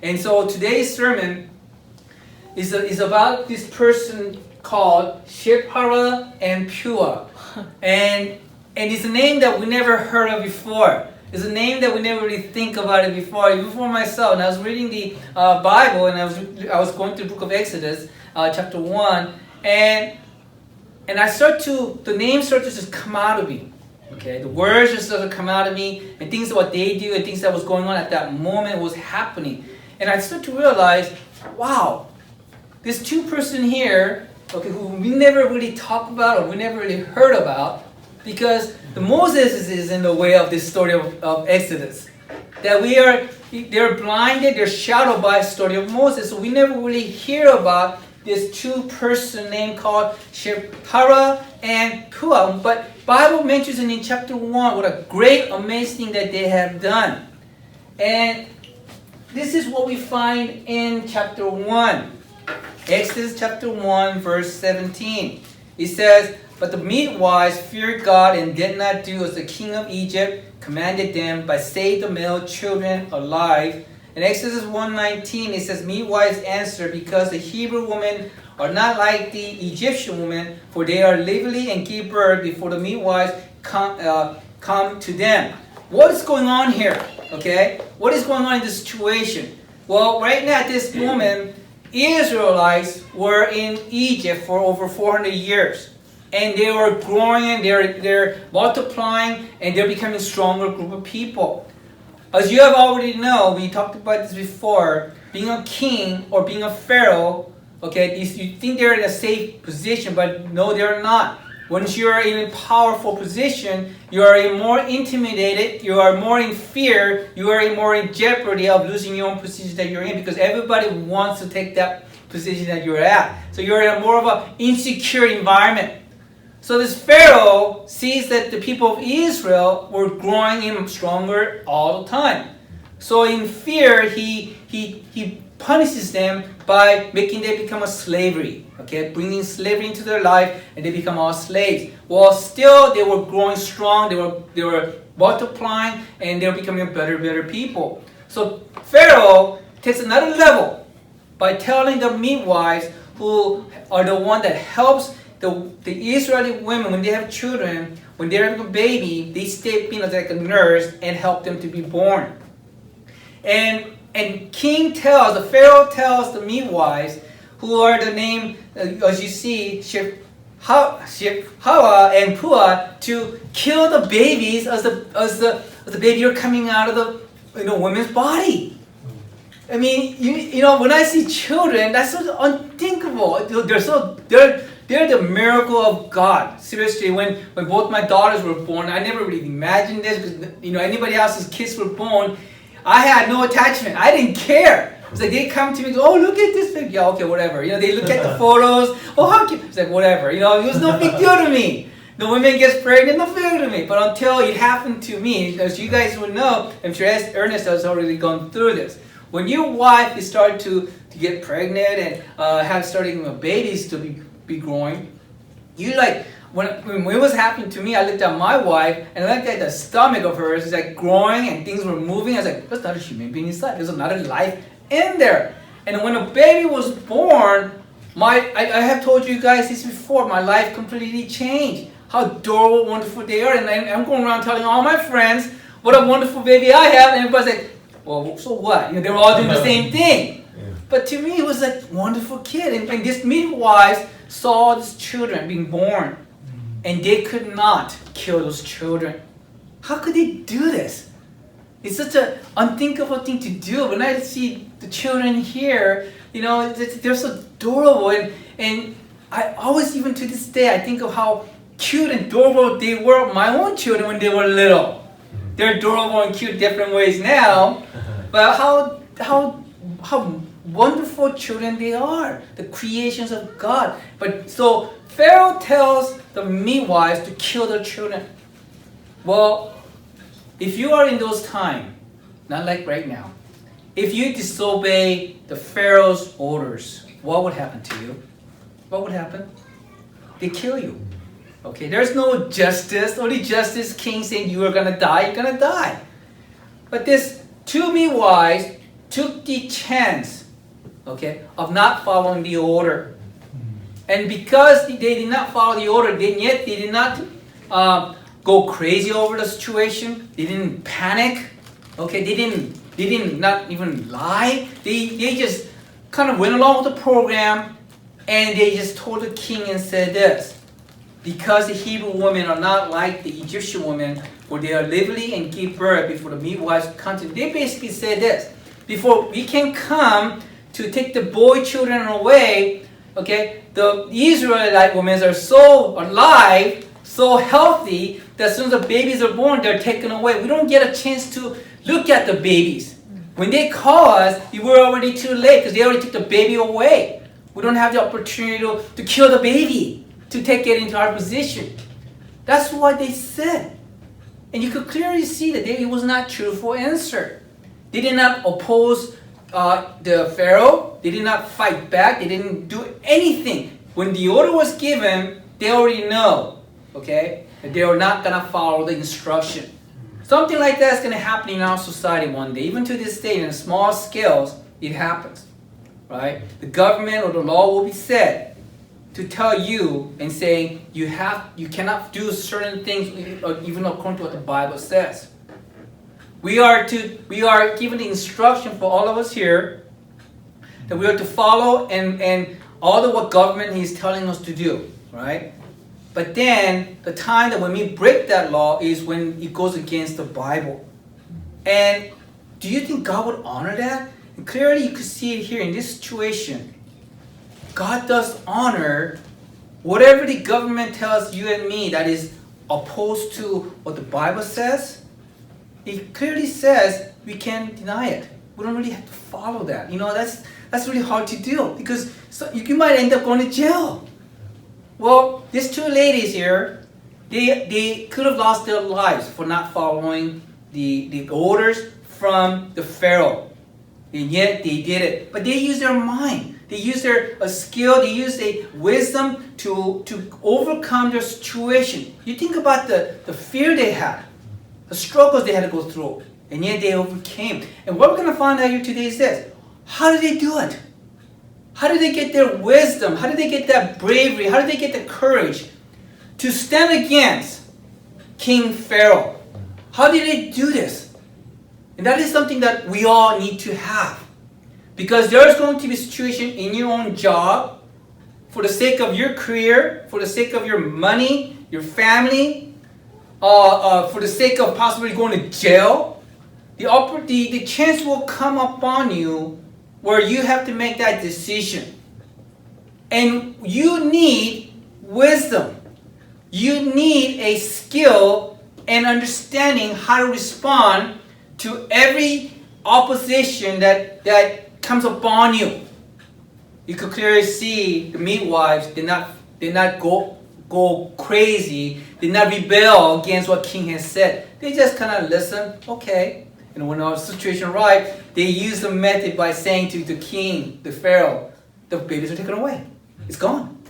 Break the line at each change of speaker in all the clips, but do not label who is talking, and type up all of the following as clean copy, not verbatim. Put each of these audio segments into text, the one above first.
And so today's sermon is about this person called Shipharah and Puah. And it's a name that we never heard of before. It's a name that we never really think about it before. Even for myself, and I was reading the Bible, and I was going through the book of Exodus, chapter 1, and the names start to just come out of me. Okay, the words just sort of come out of me, and things what they do, and things that was going on at that moment was happening, and I started to realize, wow, this two-person here, okay, who we never really talk about or we never really heard about, because the Moses is in the way of this story of Exodus. That they're blinded, they're shadowed by the story of Moses. So we never really hear about this two-person name called Shipharah and Puah. But Bible mentions in chapter 1 what a great, amazing thing that they have done. And this is what we find in chapter 1. Exodus chapter 1, verse 17. It says, "But the midwives feared God and did not do as the king of Egypt commanded them, but saved the male children alive." In Exodus 1:19, it says, "Midwives answered, because the Hebrew women are not like the Egyptian women, for they are lively and give birth before the midwives come to them." What is going on here? Okay, what is going on in this situation? Well, right now at this moment, Israelites were in Egypt for over 400 years. And they were growing, and they're multiplying, and they're becoming a stronger group of people. As you have already know, we talked about this before, being a king or being a pharaoh, okay, you think they're in a safe position, but no, they're not. Once you're in a powerful position, you are more intimidated, you are more in fear, you are more in jeopardy of losing your own position that you're in, because everybody wants to take that position that you're at. So you're in a more of an insecure environment. So this Pharaoh sees that the people of Israel were growing in stronger all the time. So in fear, he punishes them by making them become a slavery. Okay, bringing slavery into their life, and they become all slaves. Well, still they were growing strong. They were multiplying, and they were becoming better people. So Pharaoh takes another level by telling the midwives, who are the one that helps the Israeli women, when they have children, when they're having a baby, they step in as like a nurse and help them to be born. And the Pharaoh tells the midwives, who are the name, as you see, Shipharah and Puah, to kill the babies as the baby are coming out of the woman's body. I mean, when I see children, that's so unthinkable. They're the miracle of God. Seriously, when both my daughters were born, I never really imagined this, because anybody else's kids were born, I had no attachment. I didn't care. It's like they come to me and go, "Oh, look at this baby." Yeah, okay, whatever. They look at the photos. "Oh, how cute." It's like, whatever. It was no big deal to me. The woman gets pregnant, no big deal to me. But until it happened to me, as you guys would know, I'm sure Ernest has already gone through this. When your wife is starting to get pregnant and starting babies to be growing, you like, when it was happening to me, I looked at my wife and I looked at the stomach of hers. It's like growing and things were moving. I was like, "There's not a human being inside. There's another life in there." And when a baby was born, I have told you guys this before, my life completely changed. How adorable, wonderful they are. And I'm going around telling all my friends what a wonderful baby I have. And everybody's like, "Well, so what?" They were all doing the same thing. Yeah. But to me, it was like a wonderful kid. And these midwives saw these children being born. And they could not kill those children. How could they do this? It's such an unthinkable thing to do. When I see the children here, they're so adorable. And I always, even to this day, I think of how cute and adorable they were, my own children, when they were little. They're adorable and cute different ways now. But how wonderful children they are. The creations of God. But so Pharaoh tells the midwives to kill their children. Well, if you are in those times, not like right now, if you disobey the Pharaoh's orders, what would happen to you? What would happen? They kill you. Okay, there's no justice. Only justice, king saying you are going to die, you're going to die. But this two midwives took the chance, okay, of not following the order. And because they did not follow the order, yet they did not go crazy over the situation. They didn't panic. Okay, they didn't not even lie. They just kind of went along with the program, and they just told the king and said this: because the Hebrew women are not like the Egyptian women, for they are lively and give birth before the midwives come to. They basically said this: before we can come to take the boy children away, okay, the Israelite women are so alive, so healthy, that as soon as the babies are born, they're taken away. We don't get a chance to look at the babies. When they call us, we were already too late because they already took the baby away. We don't have the opportunity to kill the baby, to take it into our position. That's what they said. And you could clearly see that it was not truthful answer. They did not oppose the Pharaoh. They did not fight back. They didn't do anything. When the order was given, they already know, okay, that they are not going to follow the instruction. Something like that is going to happen in our society one day. Even to this day, in small scales, it happens, right? The government or the law will be set to tell you and saying you cannot do certain things even according to what the Bible says. We are given the instruction for all of us here that we are to follow and all of what government is telling us to do, right? But then the time that when we break that law is when it goes against the Bible. And do you think God would honor that? And clearly you could see it here in this situation. God does honor whatever the government tells you and me that is opposed to what the Bible says. It clearly says we can't deny it. We don't really have to follow that. You know, that's really hard to do because you might end up going to jail. Well, these two ladies here, they could have lost their lives for not following the orders from the Pharaoh. And yet they did it. But they used their mind. They used their skill. They used a wisdom to overcome their situation. You think about the fear they had, the struggles they had to go through. And yet they overcame. And what we're going to find out here today is this. How did they do it? How did they get their wisdom? How did they get that bravery? How did they get the courage to stand against King Pharaoh? How did they do this? And that is something that we all need to have. Because there's going to be a situation in your own job, for the sake of your career, for the sake of your money, your family, for the sake of possibly going to jail. The chance will come upon you where you have to make that decision. And you need wisdom. You need a skill and understanding how to respond to every opposition that comes upon you. You could clearly see the midwives did not go crazy, did not rebel against what king has said. They just kind of listened, okay. And when our situation arrived, they used the method by saying to the king, the Pharaoh, the babies are taken away. It's gone.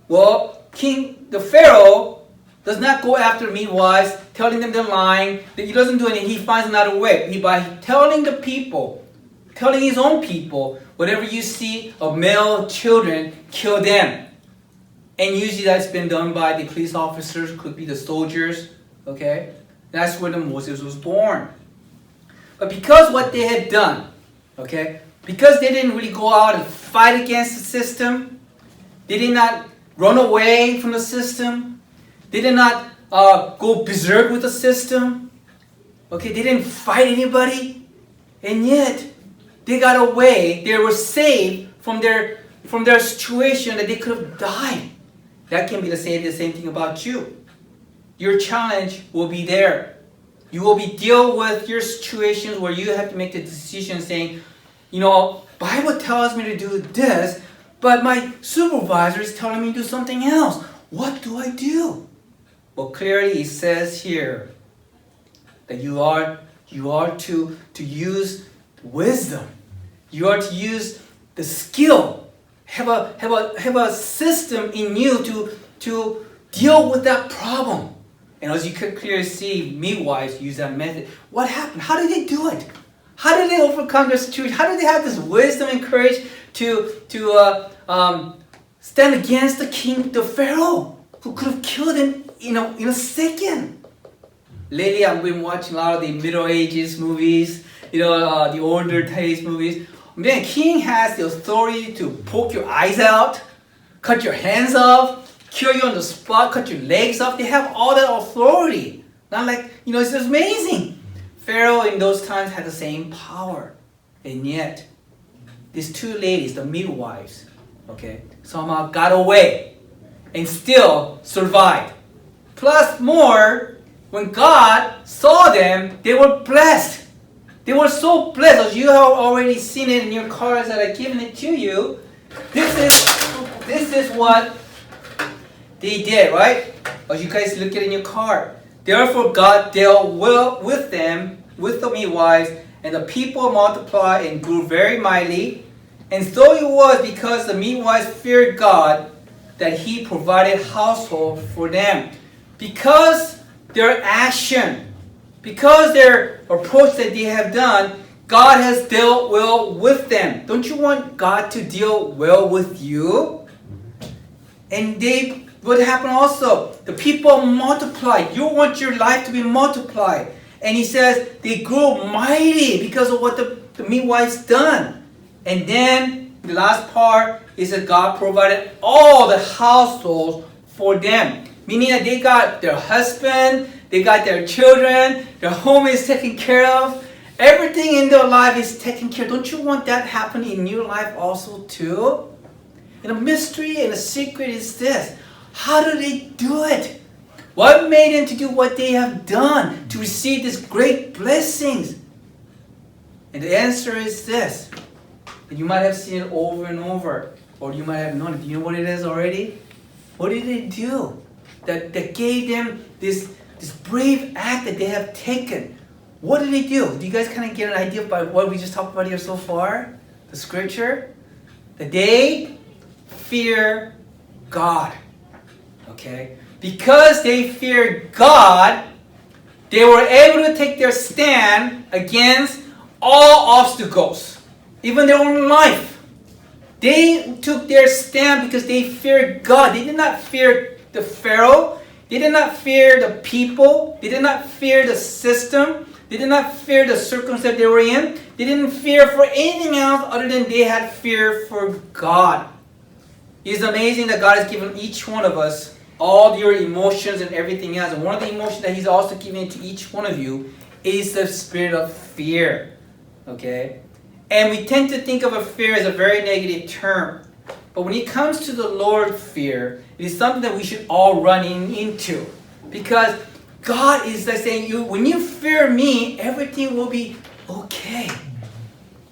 Well, the Pharaoh does not go after midwives, telling them they're lying. He doesn't do anything. He finds another way. By telling the people, telling his own people, whatever you see of male children, kill them. And usually that's been done by the police officers, could be the soldiers. Okay? That's where the Moses was born. But because what they had done, okay, because they didn't really go out and fight against the system, they did not run away from the system, they did not go berserk with the system, okay, they didn't fight anybody, and yet they got away, they were saved from their situation that they could have died. That can be the same thing about you. Your challenge will be there. You will be deal with your situations where you have to make the decision saying, you know, Bible tells me to do this, but my supervisor is telling me to do something else. What do I do? Well, clearly it says here that you are to use wisdom. You are to use the skill. Have a system in you to deal with that problem. And as you can clearly see, midwives use that method. What happened? How did they do it? How did they overcome their situation? How did they have this wisdom and courage to stand against the king, the Pharaoh, who could have killed them in a second? Lately, I've been watching a lot of the Middle Ages movies, the older days movies. Man, king has the authority to poke your eyes out, cut your hands off, kill you on the spot, cut your legs off. They have all that authority. Not like, it's just amazing. Pharaoh in those times had the same power. And yet, these two ladies, the midwives, somehow got away and still survived. Plus more, when God saw them, they were blessed. They were so blessed. As you have already seen it in your cards that I've given it to you. This is what they did, right? As you guys look at it in your card. Therefore God dealt well with them, with the midwives, and the people multiplied and grew very mightily. And so it was because the midwives feared God that He provided household for them. Because their action, because their approach that they have done, God has dealt well with them. Don't you want God to deal well with you? And what happened also? The people multiplied. You want your life to be multiplied. And He says they grew mighty because of what the midwives done. And then the last part is that God provided all the households for them. Meaning that they got their husband, they got their children, their home is taken care of. Everything in their life is taken care of. Don't you want that happening in your life also too? And the mystery and the secret is this. How do they do it? What made them to do what they have done to receive these great blessings? And the answer is this. And you might have seen it over and over. Or you might have known it. Do you know what it is already? What did they do that gave them this brave act that they have taken? What did they do? Do you guys kind of get an idea by what we just talked about here so far? The scripture? That they fear God. Okay? Because they feared God, they were able to take their stand against all obstacles, even their own life. They took their stand because they feared God. They did not fear the Pharaoh. They did not fear the people. They did not fear the system. They did not fear the circumstance they were in. They didn't fear for anything else other than they had fear for God. It's amazing that God has given each one of us all your emotions and everything else. And one of the emotions that He's also giving to each one of you is the spirit of fear. Okay? And we tend to think of a fear as a very negative term. But when it comes to the Lord fear, it is something that we should all run into. Because God is like saying, when you fear me, everything will be okay.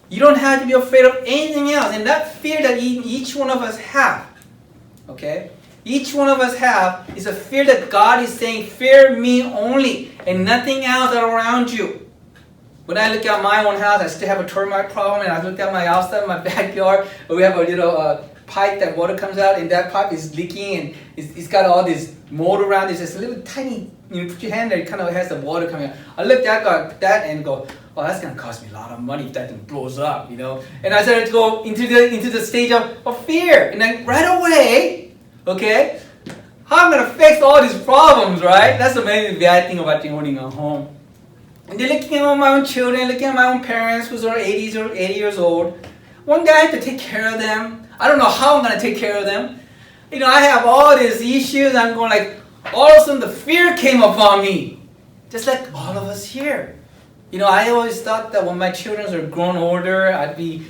You don't have to be afraid of anything else. And that fear that each one of us have, okay? Each one of us have is a fear that God is saying, fear me only and nothing else around you. When I look at my own house, I still have a termite problem, and I look at my outside, my backyard, where we have a little pipe that water comes out, and that pipe is leaking, and it's got all this mold around it. It's just a little tiny, you put your hand there, it kind of has the water coming out. I look at that and go, oh, that's going to cost me a lot of money if that thing blows up, And I started to go into the stage of fear. And then right away, okay, how am I going to fix all these problems, right? That's the main bad thing about owning a home. And then looking at my own children, looking at my own parents who are 80 years old. One day I have to take care of them. I don't know how I'm going to take care of them. I have all these issues. I'm going like, all of a sudden the fear came upon me. Just like all of us here. I always thought that when my children are grown older, I'd be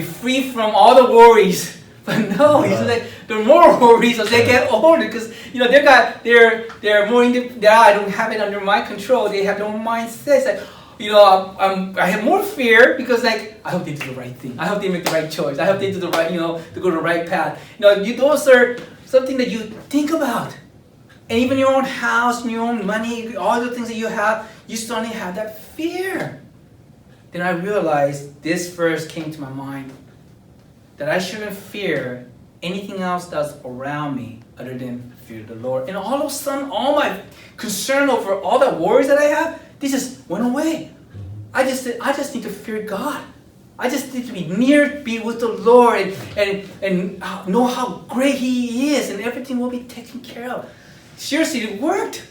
free from all the worries. But no, it's like there are more worries as they get older because they're more independent. I don't have it under my control. They have their own mindsets. I have more fear because I hope they do the right thing. I hope they make the right choice. I hope they do the right, to go the right path. Those are something that you think about. And even your own house, your own money, all the things that you have, you suddenly have that fear. Then I realized this verse came to my mind. That I shouldn't fear anything else that's around me other than fear the Lord. And all of a sudden, all my concern over all the worries that I have, this just went away. I just need to fear God. I just need to be with the Lord and know how great He is, and everything will be taken care of. Seriously, it worked.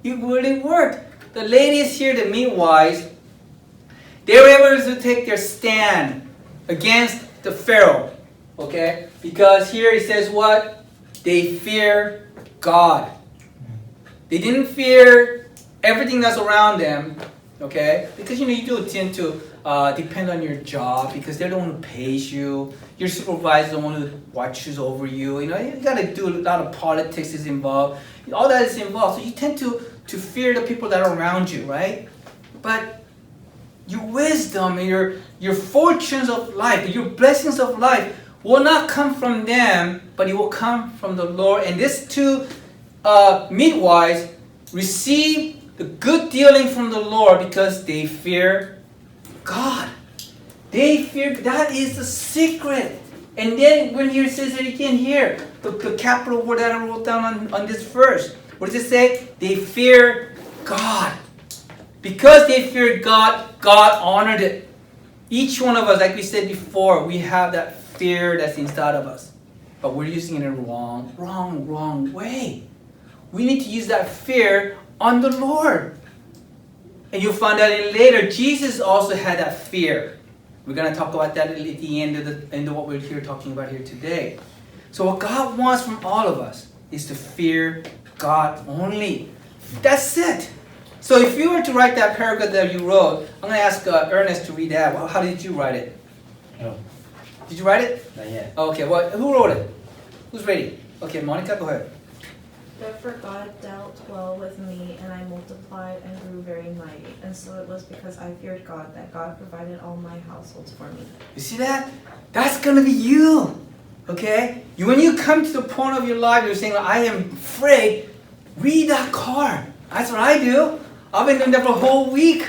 It really worked. The ladies here, the midwives, they were able to take their stand against the Pharaoh. Okay? Because here it says what? They fear God. They didn't fear everything that's around them. Okay? Because you do tend to depend on your job because they don't want to pay you. Your supervisor don't want to watch over you. You got to do a lot of politics is involved. All that is involved. So you tend to fear the people that are around you, right? But your wisdom and your fortunes of life, your blessings of life will not come from them, but it will come from the Lord. And these two midwives receive the good dealing from the Lord because they fear God. They fear, that is the secret. And then when here it says it again here, the capital word that I wrote down on this verse, what does it say? They fear God. Because they feared God, God honored it. Each one of us, like we said before, we have that fear that's inside of us. But we're using it in a wrong way. We need to use that fear on the Lord. And you'll find out later, Jesus also had that fear. We're going to talk about that at the end of what we're here talking about here today. So what God wants from all of us is to fear God only. That's it. So if you were to write that paragraph that you wrote, I'm going to ask Ernest to read that. Well, how did you write it?
No.
Did you write it?
Not yet.
Okay, well, who wrote it? Who's ready? Okay, Monica, go ahead.
Therefore God dealt well with me, and I multiplied and grew very mighty. And so it was because I feared God that God provided all my households for me.
You see that? That's going to be you. Okay? When you come to the point of your life, you're saying, I am afraid, read that card. That's what I do. I've been doing that for a whole week.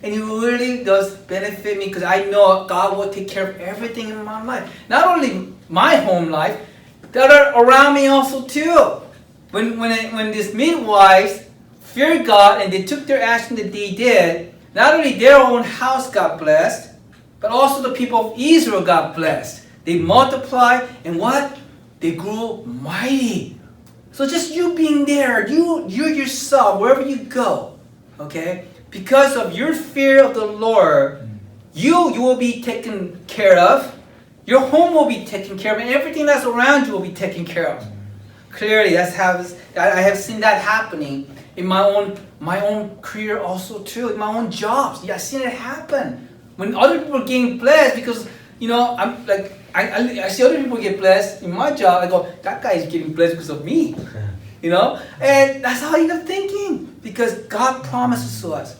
And it really does benefit me because I know God will take care of everything in my life. Not only my home life, that are around me also too. When these midwives feared God and they took their action that they did, not only their own house got blessed, but also the people of Israel got blessed. They multiplied and what? They grew mighty. So just you being there, you yourself, wherever you go, okay? Because of your fear of the Lord, you will be taken care of. Your home will be taken care of, and everything that's around you will be taken care of. Clearly, I have seen that happening in my own career also too, in my own jobs. Yeah, I've seen it happen. When other people are getting blessed, because I'm like I see other people get blessed in my job. I go, that guy is getting blessed because of me. And that's how I end up thinking, because God promises to us.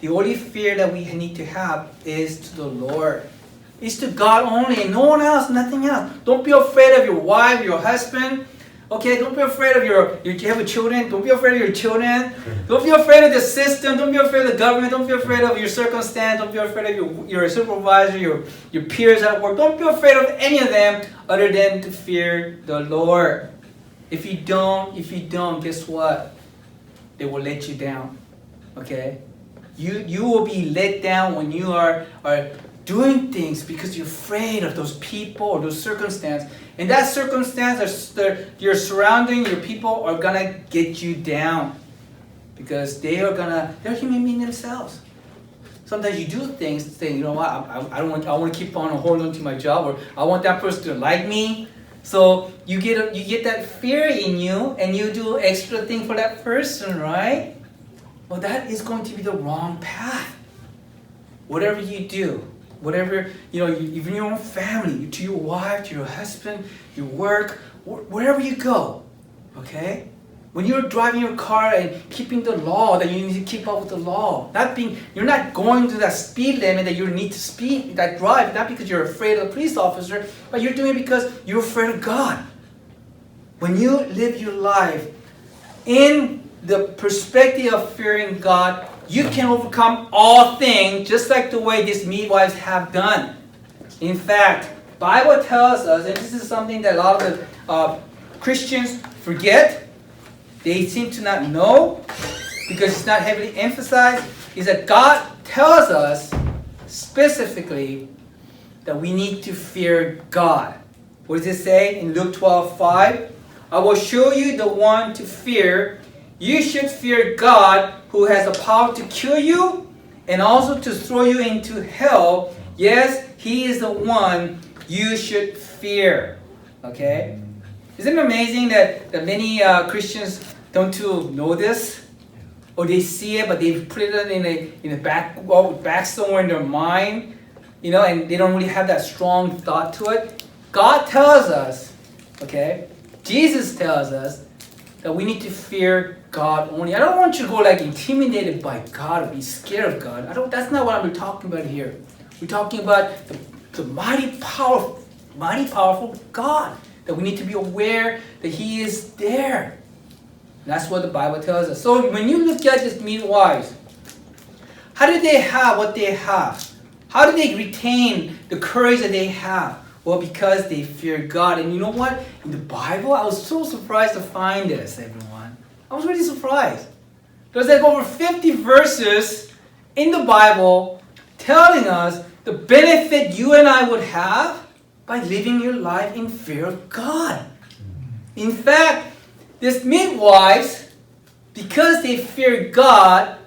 The only fear that we need to have is to the Lord. It's to God only, and no one else, nothing else. Don't be afraid of your wife, your husband. Okay, don't be afraid of you have children. Don't be afraid of your children. Don't be afraid of the system. Don't be afraid of the government. Don't be afraid of your circumstance. Don't be afraid of your supervisor, your peers at work. Don't be afraid of any of them other than to fear the Lord. If you don't, guess what? They will let you down. Okay? You will be let down when you are doing things because you're afraid of those people or those circumstances. And that circumstance, your surrounding, your people are going to get you down. Because they're human beings themselves. Sometimes you do things saying, you know what, I want to keep on holding on to my job, or I want that person to like me. So you get that fear in you, and you do extra thing for that person, right? Well, that is going to be the wrong path. Whatever you do, whatever, even your own family, to your wife, to your husband, your work, wherever you go, okay? When you're driving your car and keeping the law, that you need to keep up with the law. You're not going to that speed limit that you need to drive, not because you're afraid of the police officer, but you're doing it because you're afraid of God. When you live your life in the perspective of fearing God, you can overcome all things, just like the way these midwives have done. In fact, Bible tells us, and this is something that a lot of the Christians forget, they seem to not know, because it's not heavily emphasized. is that God tells us specifically that we need to fear God. What does it say in Luke 12:5? I will show you the one to fear. You should fear God, who has the power to kill you and also to throw you into hell. Yes, He is the one you should fear. Okay? Isn't it amazing that many Christians don't know this? Or they see it, but they put it in a back somewhere in their mind, and they don't really have that strong thought to it. God tells us, okay, Jesus tells us that we need to fear God only. I don't want you to go intimidated by God or be scared of God. That's not what I'm talking about here. We're talking about the mighty powerful God, that we need to be aware that He is there. That's what the Bible tells us. So when you look at these midwives, how did they have what they have? How did they retain the courage that they have? Well, because they feared God. And you know what? In the Bible, I was so surprised to find this, everyone. I was really surprised. There's over 50 verses in the Bible telling us the benefit you and I would have by living your life in fear of God. In fact, these midwives, because they feared God,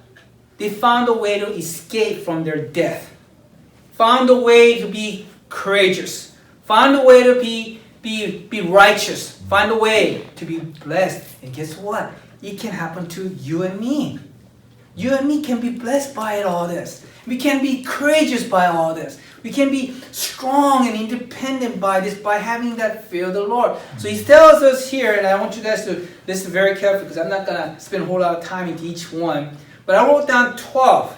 they found a way to escape from their death. Found a way to be courageous. Found a way to be righteous. Find a way to be blessed. And guess what? It can happen to you and me. You and me can be blessed by all this. We can be courageous by all this. We can be strong and independent by this, by having that fear of the Lord. So He tells us here, and I want you guys to listen very carefully because I'm not going to spend a whole lot of time into each one. But I wrote down 12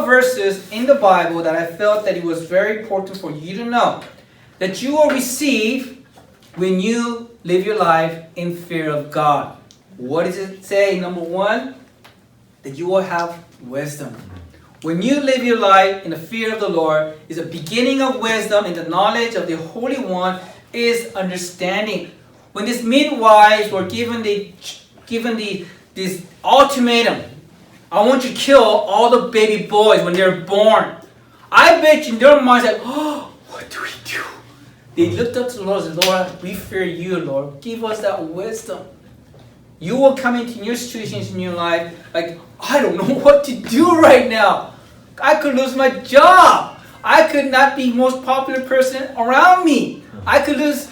verses in the Bible that I felt that it was very important for you to know. That you will receive when you live your life in fear of God. What does it say? Number one, that you will have wisdom. When you live your life in the fear of the Lord, is a beginning of wisdom, and the knowledge of the Holy One is understanding. When these midwives were given this ultimatum, I want you to kill all the baby boys when they're born. I bet you in their minds that, what do we do? They looked up to the Lord and said, Lord, we fear you, Lord. Give us that wisdom. You will come into new situations in your life like, I don't know what to do right now. I could lose my job. I could not be the most popular person around me. I could lose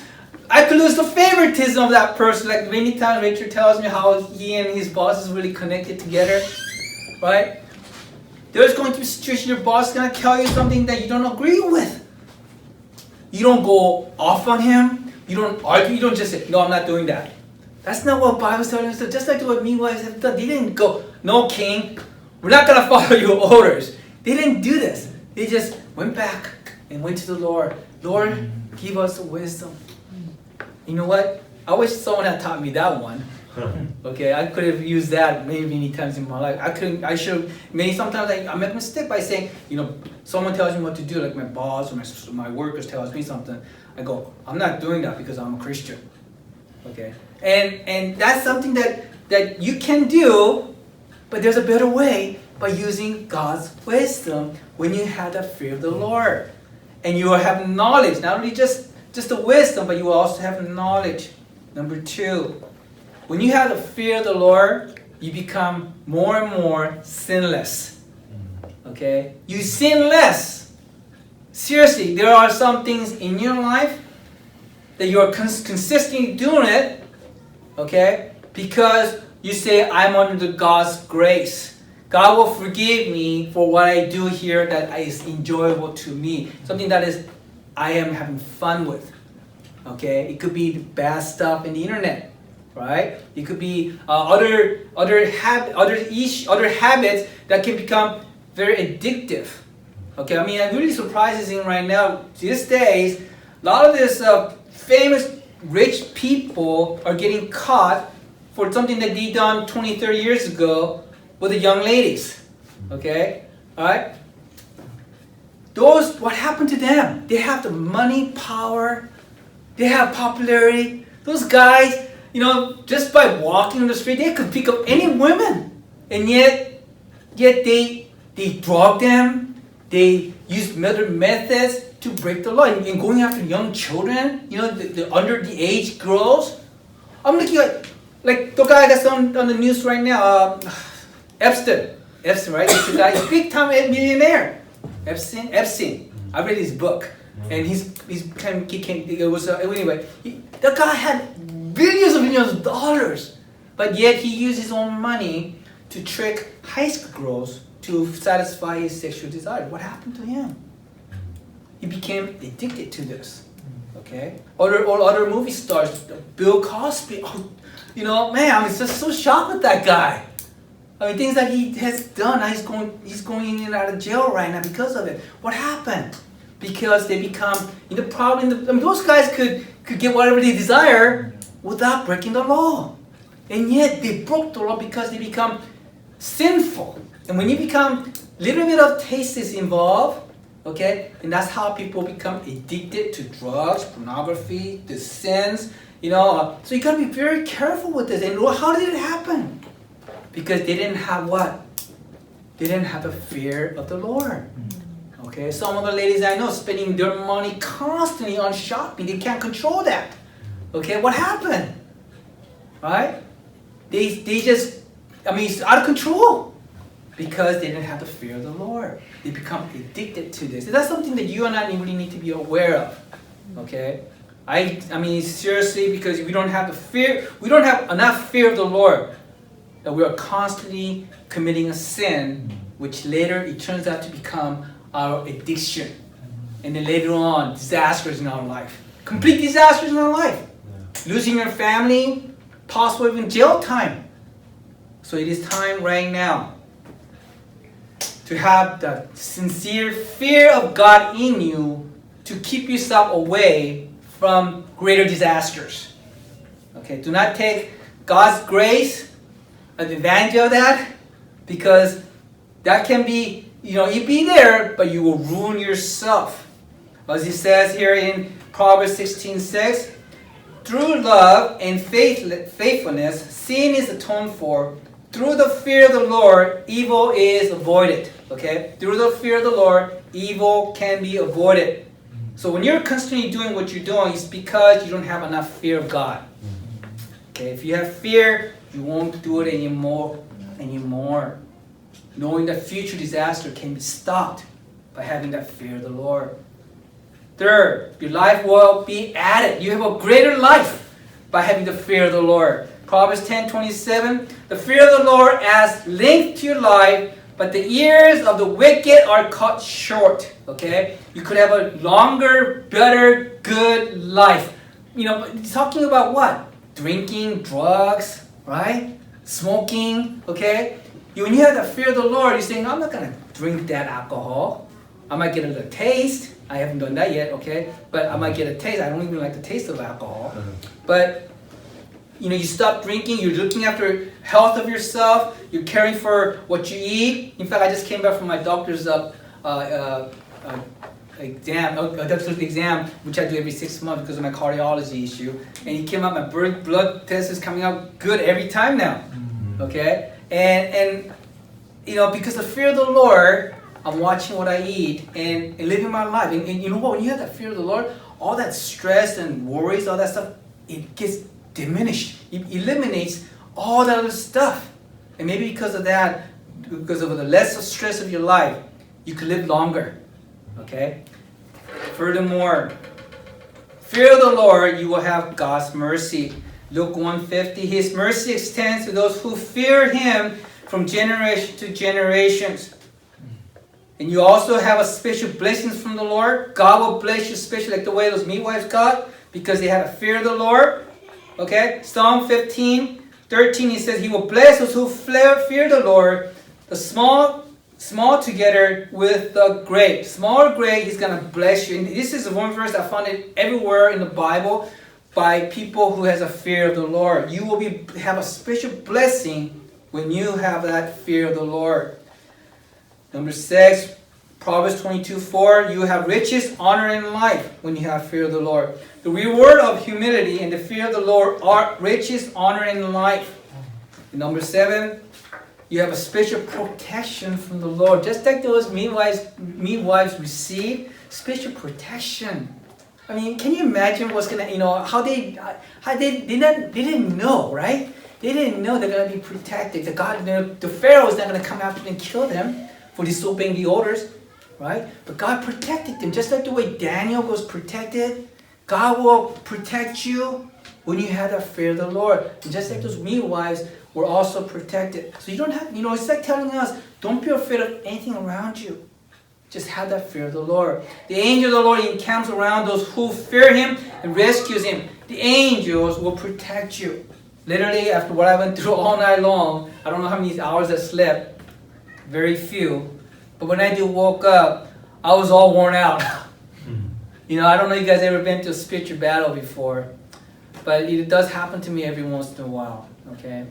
the favoritism of that person. Like many times Rachel tells me how he and his boss is really connected together. Right? There's going to be a situation your boss is going to tell you something that you don't agree with. You don't go off on him. You don't argue. You don't just say, no, I'm not doing that. That's not what the Bible is telling us. Just like what midwives have done. They didn't go, no, king, we're not going to follow your orders. They didn't do this. They just went back and went to the Lord. Lord, give us wisdom. You know what? I wish someone had taught me that one. Okay, I could have used that many times in my life. Sometimes I make a mistake by saying, someone tells me what to do, like my boss or my workers tells me something. I go, I'm not doing that because I'm a Christian. Okay, and that's something that you can do, but there's a better way by using God's wisdom when you have the fear of the Lord. And you will have knowledge, not only just the wisdom, but you will also have knowledge. Number 2, when you have the fear of the Lord, you become more and more sinless. Okay? You sin less. Seriously, there are some things in your life that you are consistently doing it, okay? Because you say, I'm under God's grace. God will forgive me for what I do here that is enjoyable to me. Something that I am having fun with. Okay? It could be the bad stuff in the internet, right? It could be other habits that can become very addictive. Okay? I mean, I'm really surprised in right now, these days, a lot of these famous rich people are getting caught for something that they done 20, 30 years ago with the young ladies. Okay? Alright? What happened to them? They have the money, power, they have popularity. Those guys, just by walking on the street, they could pick up any women. And yet, yet they drug them, they use other methods to break the law, and going after young children, the under the age girls. I'm looking at, like the guy that's on the news right now, Epstein, right? He's the guy, he's big time millionaire. Epstein. I read his book, and the guy had billions of dollars, but yet he used his own money to trick high school girls to satisfy his sexual desire. What happened to him? He became addicted to this. Okay? Other movie stars, Bill Cosby. Man, I'm just so shocked with that guy. I mean, things that he has done, he's going in and out of jail right now because of it. What happened? Because they become those guys could get whatever they desire without breaking the law, and yet they broke the law because they become sinful. And when you become a little bit of taste is involved, okay, and that's how people become addicted to drugs, pornography, the sins, So you gotta be very careful with this. And how did it happen? Because they didn't have what? They didn't have the fear of the Lord. Okay, some of the ladies I know spending their money constantly on shopping. They can't control that. Okay, what happened? Right? It's out of control. Because they didn't have the fear of the Lord. They become addicted to this. And that's something that you and I really need to be aware of. Okay? Seriously, because we don't have enough fear of the Lord, that we are constantly committing a sin, which later it turns out to become our addiction. And then later on, disasters in our life. Complete disasters in our life. Losing your family, possible even jail time. So it is time right now to have the sincere fear of God in you to keep yourself away from greater disasters. Okay, do not take God's grace advantage of that, because that can be, you be there, but you will ruin yourself. As it says here in Proverbs 16:6, through love and faithfulness, sin is atoned for. Through the fear of the Lord, evil is avoided. Okay? Through the fear of the Lord, evil can be avoided. So when you're constantly doing what you're doing, it's because you don't have enough fear of God. Okay? If you have fear, you won't do it anymore. Knowing that future disaster can be stopped by having that fear of the Lord. Third, your life will be added. You have a greater life by having the fear of the Lord. Proverbs 10:27, the fear of the Lord adds length to your life, but the years of the wicked are cut short. Okay? You could have a longer, better, good life. Talking about what? Drinking, drugs, right? Smoking, okay? When you have the fear of the Lord, you're saying, I'm not going to drink that alcohol. I might get a little taste. I haven't done that yet, okay? But I might get a taste. I don't even like the taste of alcohol. But you stop drinking, you're looking after health of yourself, you're caring for what you eat. In fact, I just came back from my doctor's exam, which I do every 6 months because of my cardiology issue. And he came out, my blood test is coming out good every time now. Okay? And because the fear of the Lord, I'm watching what I eat and living my life. And you know what? When you have that fear of the Lord, all that stress and worries, all that stuff, it gets diminished. It eliminates all that other stuff. And maybe because of that, because of the less of stress of your life, you can live longer. Okay? Furthermore, fear of the Lord, you will have God's mercy. Luke 1:50, His mercy extends to those who fear Him from generation to generations. And you also have a special blessings from the Lord. God will bless you especially like the way those midwives got, because they had a fear of the Lord. Okay? Psalm 15:13, He says, He will bless those who fear the Lord, the small together with the great. Small or great, He's going to bless you. And this is one verse I found it everywhere in the Bible by people who has a fear of the Lord. You will have a special blessing when you have that fear of the Lord. Number 6, Proverbs 22:4, you have riches, honor, and life when you have fear of the Lord. The reward of humility and the fear of the Lord are riches, honor, and life. And number 7, you have a special protection from the Lord. Just like those midwives receive special protection. I mean, can you imagine what's gonna, how they didn't know, right? They didn't know they're gonna be protected. The Pharaoh is not gonna come after them and kill them for disobeying the orders, right? But God protected them, just like the way Daniel was protected. God will protect you when you have that fear of the Lord. And just like those midwives were also protected. So you don't have, it's like telling us, don't be afraid of anything around you. Just have that fear of the Lord. The angel of the Lord encamps around those who fear Him and rescues him. The angels will protect you. Literally, after what I went through all night long, I don't know how many hours I slept. Very few. But when I woke up, I was all worn out. I don't know if you guys ever been to a spiritual battle before. But it does happen to me every once in a while. Okay?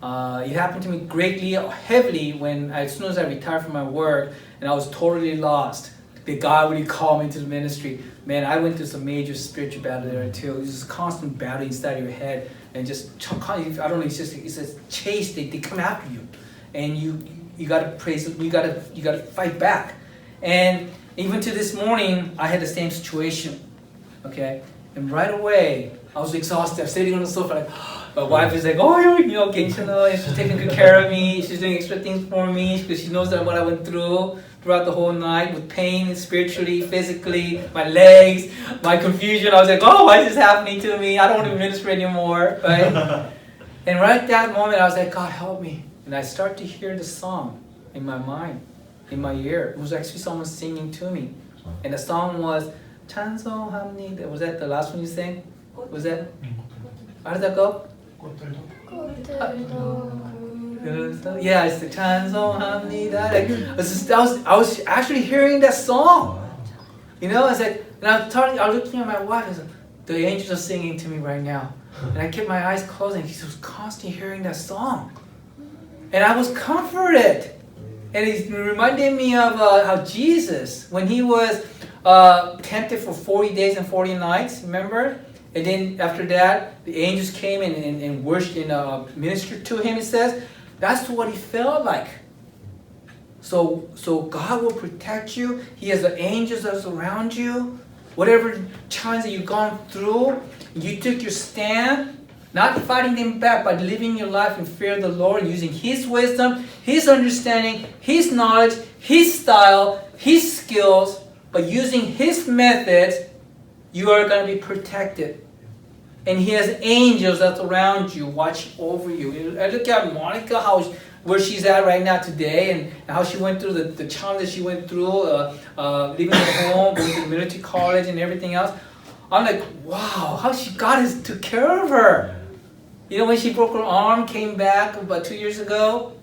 It happened to me greatly, heavily, when as soon as I retired from my work and I was totally lost. The God really called me into the ministry. Man, I went through some major spiritual battle there too. It was this constant battle inside your head, and just I don't know. It's a chase. They come after you, and you gotta praise. You gotta fight back. And even to this morning, I had the same situation. Okay, and right away I was exhausted. I'm sitting on the sofa like. My wife is like, 괜찮아, she's taking good care of me, she's doing extra things for me, because she knows that what I went through throughout the whole night with pain, spiritually, physically, my legs, my confusion. I was like, why is this happening to me? I don't want to minister anymore, right? And right at that moment, I was like, God, help me. And I start to hear the song in my mind, in my ear. It was actually someone singing to me. And the song was, 찬송합니다. Was that the last one you sang? Was that? How did that go? Yeah, it's the 찬송합니다. I was actually hearing that song. I was like, and I was looking at my wife. I was like, the angels are singing to me right now. And I kept my eyes closed, and he was constantly hearing that song. And I was comforted. And it reminded me of how Jesus, when he was tempted for 40 days and 40 nights, remember? And then after that, the angels came and worshipped and ministered to him, it says. That's what he felt like. So God will protect you. He has the angels that's around you. Whatever challenge that you've gone through, you took your stand, not fighting them back, but living your life in fear of the Lord, and using His wisdom, His understanding, His knowledge, His style, His skills, but using His methods, you are going to be protected. And He has angels that's around you, watching over you. I look at Monica, where she's at right now today, and how she went through the challenge that she went through, leaving her home, going to military college and everything else. I'm like, wow, how God took care of her. When she broke her arm, came back about 2 years ago,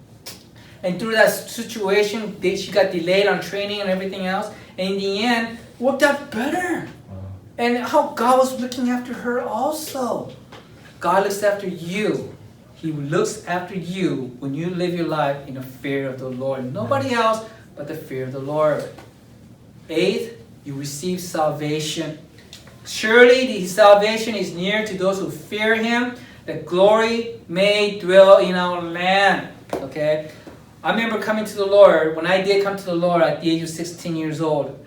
and through that situation, she got delayed on training and everything else, and in the end, worked out better. And how God was looking after her also. God looks after you. He looks after you when you live your life in the fear of the Lord. Nobody else but the fear of the Lord. 8th, you receive salvation. Surely the salvation is near to those who fear Him, that glory may dwell in our land. Okay? I remember coming to the Lord, when I did come to the Lord at the age of 16 years old.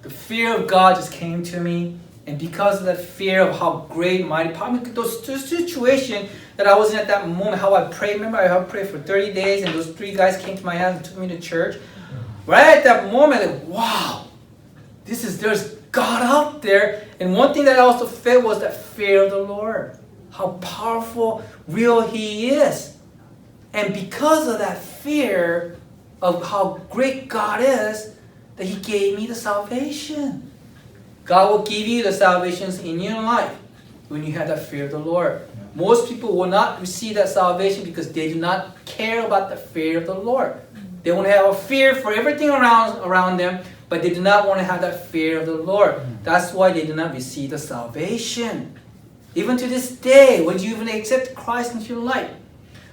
The fear of God just came to me, and because of that fear of how great, mighty, probably those situations that I was in at that moment, how I prayed. Remember, I prayed for 30 days, and those 3 guys came to my house and took me to church. Right at that moment, like, wow, there's God out there. And one thing that I also felt was that fear of the Lord, how powerful, real He is. And because of that fear of how great God is, that He gave me the salvation. God will give you the salvations in your life when you have that fear of the Lord. Most people will not receive that salvation because they do not care about the fear of the Lord. They want to have a fear for everything around them, but they do not want to have that fear of the Lord. That's why they do not receive the salvation. Even to this day, when you even accept Christ into your life,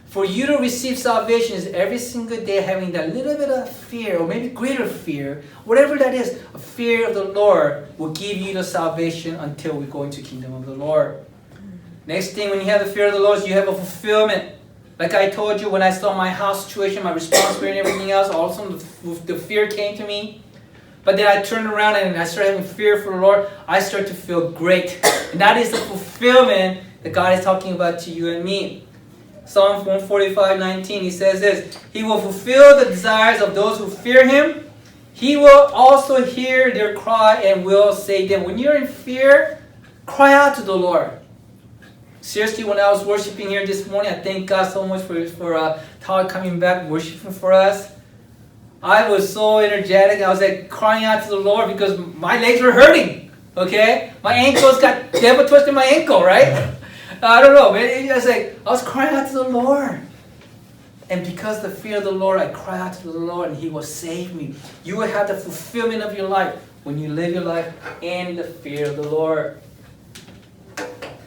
for you to receive salvation is every single day having that little bit of fear, or maybe greater fear, whatever that is, a fear of the Lord will give you the salvation until we go into the kingdom of the Lord. Next thing, when you have the fear of the Lord, you have a fulfillment. Like I told you, when I saw my house situation, my responsibility and everything else, all of a sudden the fear came to me. But then I turned around and I started having fear for the Lord. I started to feel great. And that is the fulfillment that God is talking about to you and me. Psalm 145:19, he says this, He will fulfill the desires of those who fear Him. He will also hear their cry and will save them. When you're in fear, cry out to the Lord. Seriously, when I was worshiping here this morning, I thank God so much for Todd coming back worshiping for us. I was so energetic. I was like crying out to the Lord because my legs were hurting. Okay, my ankles got devil twisted my ankle, right? I don't know, man. I was crying out to the Lord, and because of the fear of the Lord, I cry out to the Lord, and He will save me. You will have the fulfillment of your life when you live your life in the fear of the Lord.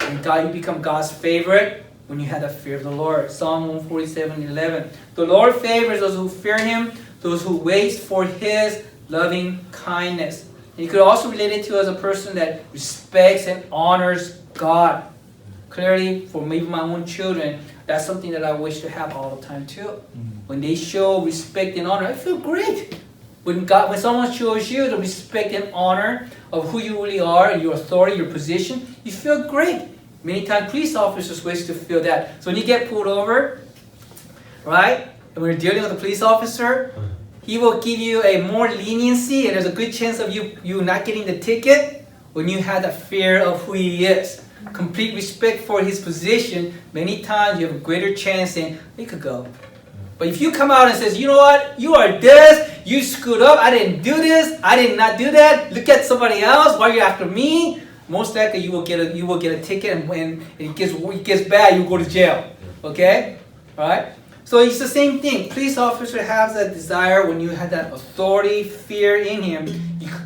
And God, you become God's favorite when you have the fear of the Lord. Psalm 147:11. The Lord favors those who fear Him, those who wait for His loving kindness. And you could also relate it to as a person that respects and honors God. Clearly, for maybe my own children, that's something that I wish to have all the time too. When they show respect and honor, I feel great. When someone shows you the respect and honor of who you really are, your authority, your position, you feel great. Many times police officers wish to feel that. So when you get pulled over, right, and when you're dealing with a police officer, he will give you a more leniency, and there's a good chance of you not getting the ticket when you have that fear of who he is. Complete respect for his position, many times you have a greater chance saying, he could go. But if you come out and says, you know what, you are this, you screwed up, I didn't do this, I did not do that, look at somebody else, why are you after me? Most likely you will get a ticket, and when it gets bad, you go to jail. Okay? Alright? So it's the same thing. Police officer has that desire when you have that authority, fear in him,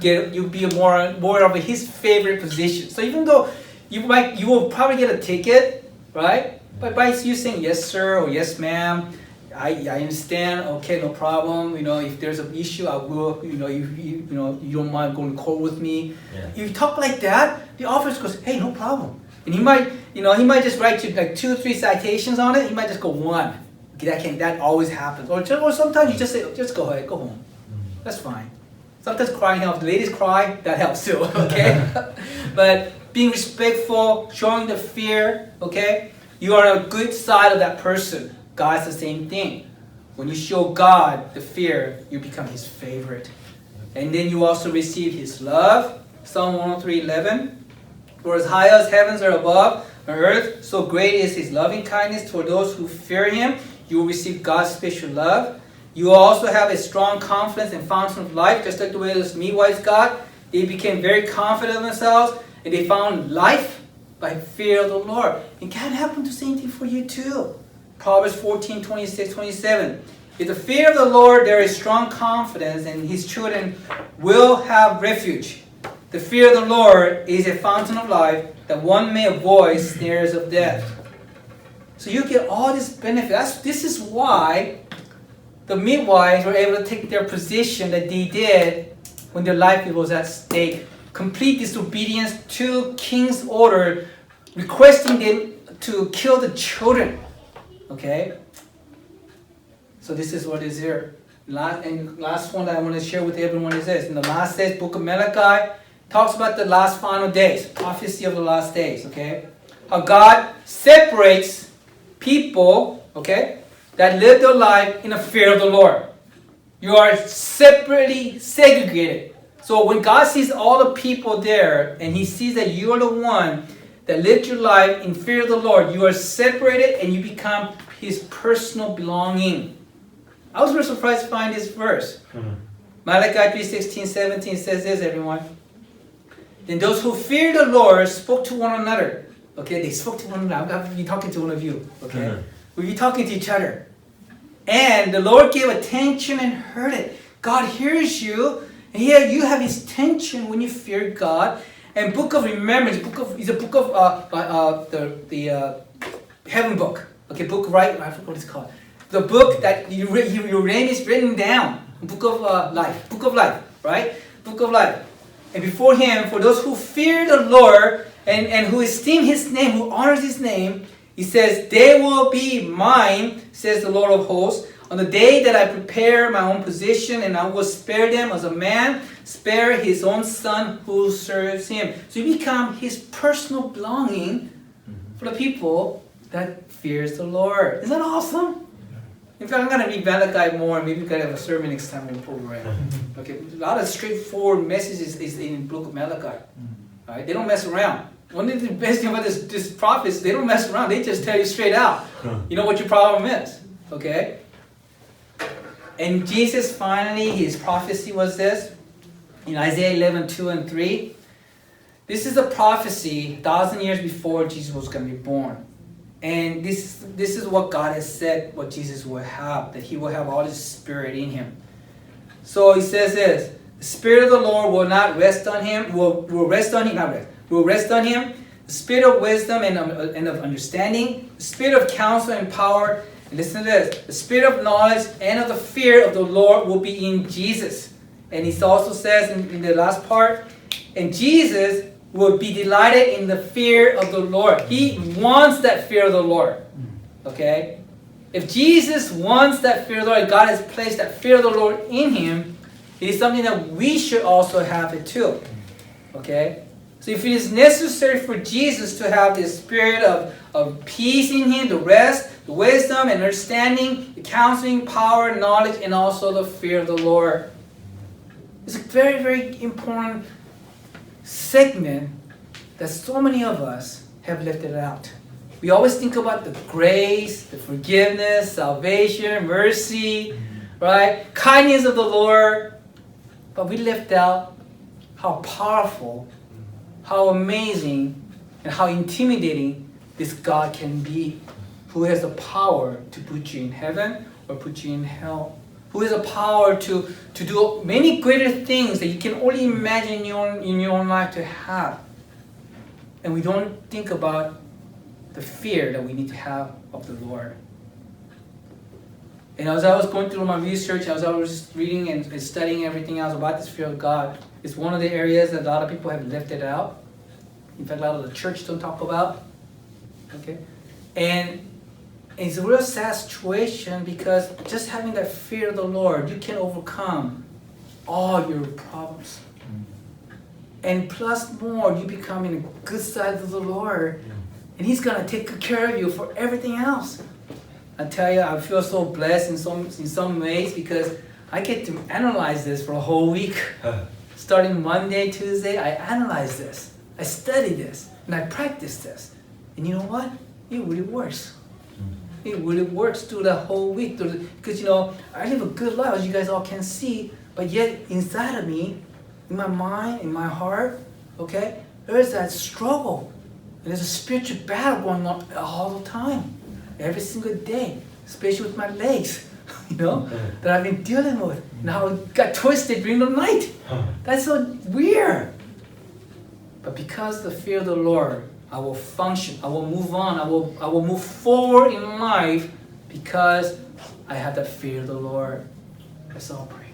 you'll be more of his favorite position. So even though you will probably get a ticket, right? But by you saying yes sir or yes ma'am, I understand, okay, no problem. If there's an issue, I will, you don't mind going to court with me. Yeah. You talk like that, the officer goes, hey, no problem. And he might just write you like 2 or 3 citations on it. He might just go 1. Okay, that always happens. Or sometimes you just say, just go ahead, go home. That's fine. Sometimes crying helps. The ladies cry, that helps too, okay? But being respectful, showing the fear, okay? You are on a good side of that person. God's the same thing. When you show God the fear, you become His favorite. And then you also receive His love. Psalm 103:11. For as high as heavens are above the earth, so great is His loving kindness toward those who fear Him. You will receive God's special love. You will also have a strong confidence and fountain of life, just like the way this midwives got. They became very confident of themselves, and they found life by fear of the Lord. It can happen the same thing for you too. Proverbs 14:26-27. In the fear of the Lord there is strong confidence, and His children will have refuge. The fear of the Lord is a fountain of life, that one may avoid snares of death. So you get all this benefit. This is why the midwives were able to take their position that they did when their life was at stake. Complete disobedience to king's order, requesting them to kill the children. Okay? So this is what is here. Last one that I want to share with everyone is this. In the last days, book of Malachi talks about the last final days, prophecy of the last days. Okay? How God separates people, okay, that live their life in the fear of the Lord. You are separately segregated. So when God sees all the people there, and He sees that you are the one that lived your life in fear of the Lord, you are separated and you become His personal belonging. I was very surprised to find this verse. Malachi 3:16-17 says this, everyone. Then those who fear the Lord spoke to one another. Okay, they spoke to one another. I'm going to be talking to one of you. Okay, we'll be talking to each other. And the Lord gave attention and heard it. God hears you. And here you have His attention when you fear God. And book of remembrance, is a book of the heaven book. Okay, book right. I forgot what it's called. The book that your name is written down. Book of life. Book of life, right? Book of life. And before Him, for those who fear the Lord and who esteem His name, who honors His name, He says, they will be mine, says the Lord of hosts, on the day that I prepare my own position, and I will spare them as a man spare his own son who serves him. So you become his personal belonging for the people that fears the Lord. Isn't that awesome? In fact, I'm going to read Malachi more. Maybe we're going to have a sermon next time we'll program. Okay, a lot of straightforward messages is in the book of Malachi. Right? They don't mess around. One of the best thing about this prophets, they don't mess around. They just tell you straight out. You know what your problem is. Okay? And Jesus finally, his prophecy was this. In Isaiah 11, 2 and 3. This is a prophecy 1,000 years before Jesus was going to be born. And this is what God has said, what Jesus will have, that he will have all his spirit in him. So he says this, the Spirit of the Lord will not rest on him, will rest on him, not rest, will rest on him, the Spirit of wisdom and of understanding, the Spirit of counsel and power, and listen to this, the Spirit of knowledge and of the fear of the Lord will be in Jesus. And he also says in the last part, and Jesus will be delighted in the fear of the Lord. He wants that fear of the Lord. Okay? If Jesus wants that fear of the Lord, God has placed that fear of the Lord in him, it is something that we should also have it too. Okay? So if it is necessary for Jesus to have this spirit of peace in him, the rest, the wisdom and understanding, the counseling, power, knowledge, and also the fear of the Lord. It's a very, very important segment that so many of us have left it out. We always think about the grace, the forgiveness, salvation, mercy, right? Kindness of the Lord. But we left out how powerful, how amazing, and how intimidating this God can be, who has the power to put you in heaven or put you in hell. Who has the power to do many greater things that you can only imagine in your own life to have. And we don't think about the fear that we need to have of the Lord. And as I was going through my research, as I was reading and studying everything else about this fear of God, it's one of the areas that a lot of people have left it out. In fact, a lot of the church don't talk about. Okay? And it's a real sad situation because just having that fear of the Lord, you can overcome all your problems. And plus more, you become in a good side of the Lord. And he's going to take good care of you for everything else. I tell you, I feel so blessed in some ways because I get to analyze this for a whole week. Starting Monday, Tuesday, I analyze this. I study this. And I practice this. And you know what? It really works. It really works through the whole week. Because, I live a good life, as you guys all can see. But yet, inside of me, in my mind, in my heart, okay, there's that struggle. And there's a spiritual battle going on all the time. Every single day. Especially with my legs, that I've been dealing with. And how it got twisted during the night. That's so weird. But because the fear of the Lord, I will function, I will move on, I will move forward in life because I have that fear of the Lord. Let's all pray.